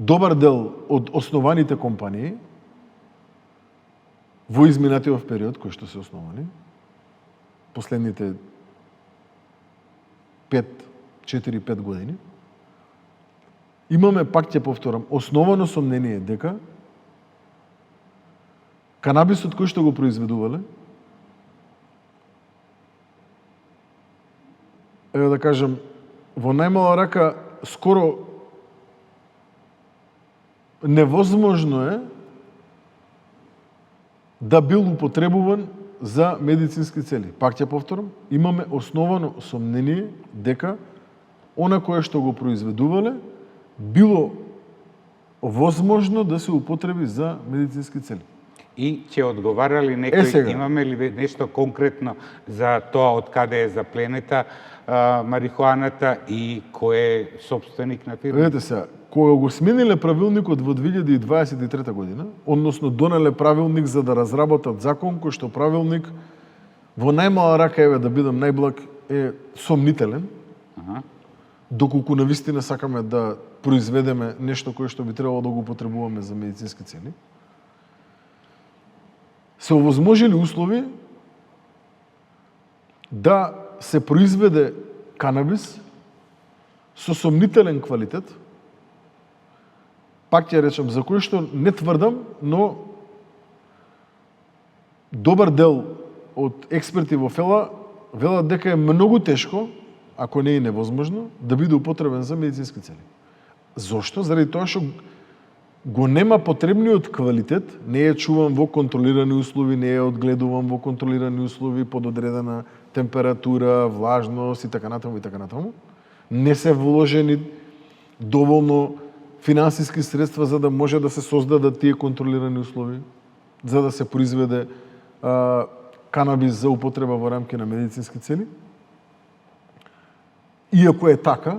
добар дел од основаните компании во изминатиот период кои што се основани, последните 4-5 години, имаме, пак ќе повторам, основано сомнение дека канабисот кој што го произведувале, еве да кажам, во најмала рака скоро невозможно е да бил употребуван за медицински цели. Пак ќе повторам, имаме основано сомнение дека она кое што го произведувале било возможно да се употреби за медицински цели. И ќе одговарали некој, имаме ли нешто конкретно за тоа од каде е запленета марихуаната и кој е собственик на фирма? Видете се, кога го смениле правилникот во 2023 година, односно донеле правилник за да разработат закон кој што правилник во најмала рака, еве да бидам најблаг, е сомнителен. Доколку навистина сакаме да произведеме нешто кое што би требало да го употребуваме за медицински цели, се овозможили услови да се произведе канабис со сомнителен квалитет, пак ќе речам, за кој што не тврдам, но добар дел од експерти во ФЕЛА велат дека е многу тешко, ако не е невозможно, да биде употребен за медицински цели. Зошто? Заради тоа што го нема потребниот квалитет, не е чуван во контролирани услови, не е одгледуван во контролирани услови под одредена температура, влажност и така натаму и така натаму. Не се вложени доволно финансиски средства за да може да се создадат тие контролирани услови, за да се произведе канабис за употреба во рамки на медицински цели. Иако е така,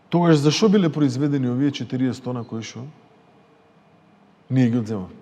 тогаш зашо биле произведени овие 40 тона кои што ние ги одземаме?